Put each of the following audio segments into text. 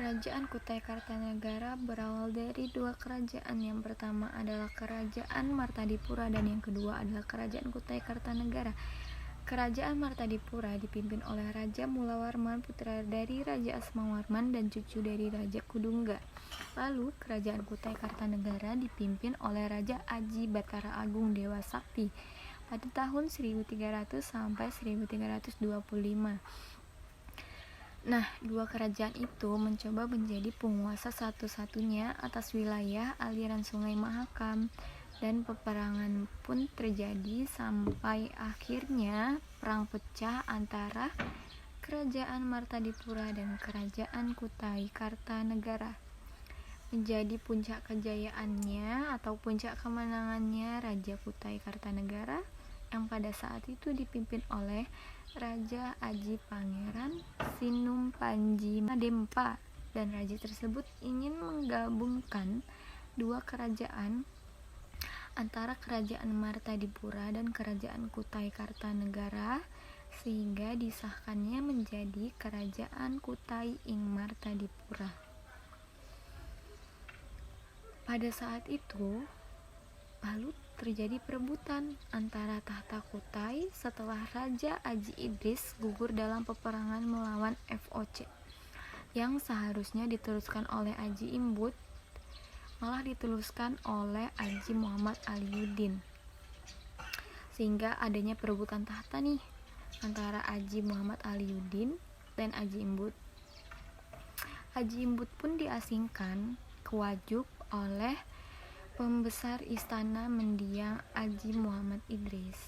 Kerajaan Kutai Kartanegara berawal dari dua kerajaan. Yang pertama adalah Kerajaan Martadipura dan yang kedua adalah Kerajaan Kutai Kartanegara. Kerajaan Martadipura dipimpin oleh Raja Mulawarman, putra dari Raja Asmawarman dan cucu dari Raja Kudungga. Lalu Kerajaan Kutai Kartanegara dipimpin oleh Raja Aji Batara Agung Dewa Sakti pada tahun 1300 sampai 1325. Nah, dua kerajaan itu mencoba menjadi penguasa satu-satunya atas wilayah aliran Sungai Mahakam, dan peperangan pun terjadi sampai akhirnya perang pecah antara Kerajaan Martadipura dan Kerajaan Kutai Kartanegara. Menjadi puncak kejayaannya atau puncak kemenangannya Raja Kutai Kartanegara yang pada saat itu dipimpin oleh Raja Aji Pangeran Sinum Panji Madempa, dan raja tersebut ingin menggabungkan dua kerajaan antara Kerajaan Martadipura dan Kerajaan Kutai Kartanegara sehingga disahkannya menjadi Kerajaan Kutai ing Martadipura. Pada saat itu lalu terjadi perebutan antara tahta Kutai setelah Raja Aji Idris gugur dalam peperangan melawan FOC yang seharusnya diteruskan oleh Aji Imbut, malah diteruskan oleh Aji Muhammad Aliuddin, sehingga adanya perebutan tahta nih antara Aji Muhammad Aliuddin dan Aji Imbut. Aji Imbut pun diasingkan ke Wajuk oleh pembesar istana mendiang Aji Muhammad Idris.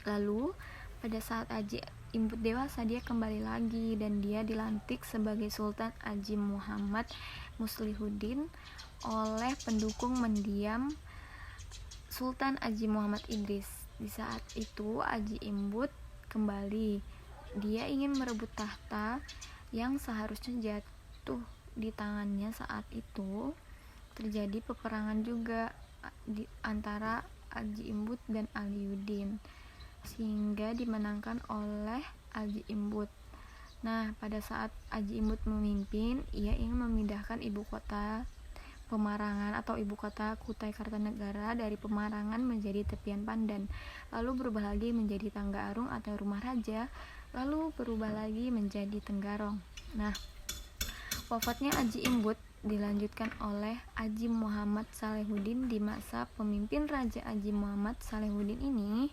Lalu pada saat Aji Imbut dewasa, dia kembali lagi dan dia dilantik sebagai Sultan Aji Muhammad Muslihuddin oleh pendukung mendiam Sultan Aji Muhammad Idris. Di saat itu Aji Imbut kembali, dia ingin merebut tahta yang seharusnya jatuh di tangannya. Saat itu terjadi peperangan juga di antara Aji Imbut dan Aliuddin sehingga dimenangkan oleh Aji Imbut. Nah, pada saat Aji Imbut memimpin, ia ingin memindahkan ibu kota Pemarangan atau ibu kota Kutai Kartanegara dari Pemarangan menjadi Tepian Pandan, lalu berubah lagi menjadi Tangga Arung atau Rumah Raja, lalu berubah lagi menjadi Tenggarong. Nah, wafatnya Aji Imbut dilanjutkan oleh Aji Muhammad Salehuddin. Di masa pemimpin Raja Aji Muhammad Salehuddin ini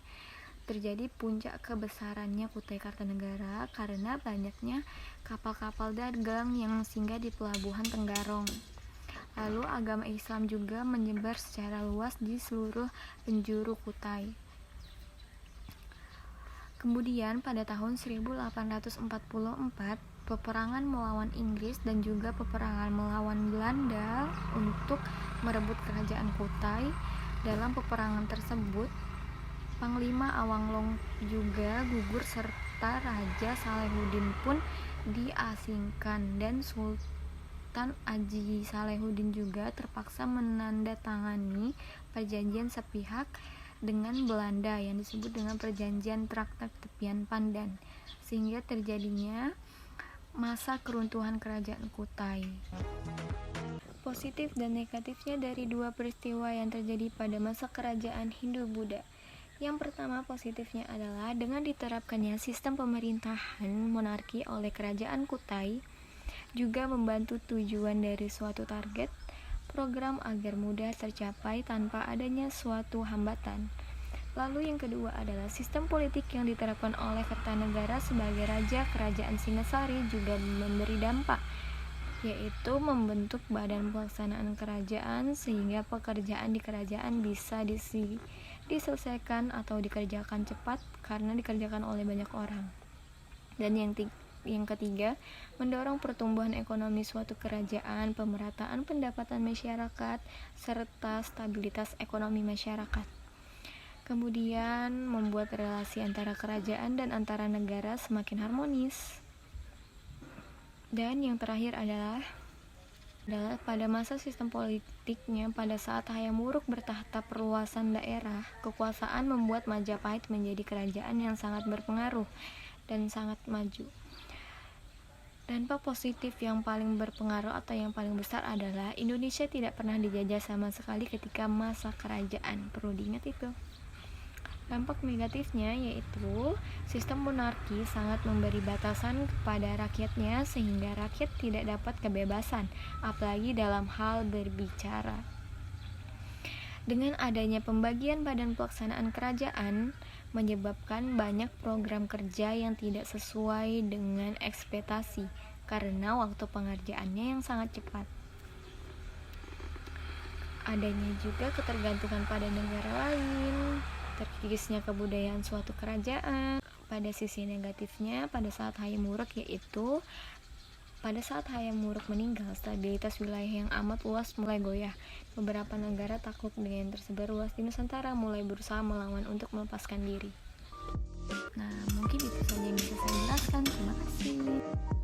terjadi puncak kebesarannya Kutai Kartanegara karena banyaknya kapal-kapal dagang yang singgah di pelabuhan Tenggarong. Lalu agama Islam juga menyebar secara luas di seluruh penjuru Kutai. Kemudian pada tahun 1844 peperangan melawan Inggris dan juga peperangan melawan Belanda untuk merebut kerajaan Kutai. Dalam peperangan tersebut Panglima Awanglong juga gugur serta Raja Salehuddin pun diasingkan, dan Sultan Aji Salehuddin juga terpaksa menandatangani perjanjian sepihak dengan Belanda yang disebut dengan Perjanjian Traktat Tepian Pandan, sehingga terjadinya masa keruntuhan kerajaan Kutai. Positif dan negatifnya dari dua peristiwa yang terjadi pada masa kerajaan Hindu-Buddha. Yang pertama, positifnya adalah dengan diterapkannya sistem pemerintahan monarki oleh kerajaan Kutai juga membantu tujuan dari suatu target program agar mudah tercapai tanpa adanya suatu hambatan. Lalu yang kedua adalah sistem politik yang diterapkan oleh Kertanegara sebagai raja kerajaan Singasari juga memberi dampak, yaitu membentuk badan pelaksanaan kerajaan sehingga pekerjaan di kerajaan bisa diselesaikan atau dikerjakan cepat karena dikerjakan oleh banyak orang. Dan yang ketiga, mendorong pertumbuhan ekonomi suatu kerajaan, pemerataan pendapatan masyarakat, serta stabilitas ekonomi masyarakat. Kemudian membuat relasi antara kerajaan dan antara negara semakin harmonis. Dan yang terakhir adalah pada masa sistem politiknya pada saat Hayam Wuruk bertahta perluasan daerah, kekuasaan membuat Majapahit menjadi kerajaan yang sangat berpengaruh dan sangat maju. Dampak positif yang paling berpengaruh atau yang paling besar adalah Indonesia tidak pernah dijajah sama sekali ketika masa kerajaan. Perlu diingat itu. Dampak negatifnya yaitu sistem monarki sangat memberi batasan kepada rakyatnya sehingga rakyat tidak dapat kebebasan, apalagi dalam hal berbicara. Dengan adanya pembagian badan pelaksanaan kerajaan, menyebabkan banyak program kerja yang tidak sesuai dengan ekspektasi karena waktu pengerjaannya yang sangat cepat. Adanya juga ketergantungan pada negara lain, terkikisnya kebudayaan suatu kerajaan. Pada sisi negatifnya, pada saat Hayam Wuruk meninggal, stabilitas wilayah yang amat luas mulai goyah. Beberapa negara takut dengan tersebar luas di Nusantara mulai berusaha melawan untuk melepaskan diri. Nah, mungkin itu saja yang bisa saya jelaskan. Terima kasih.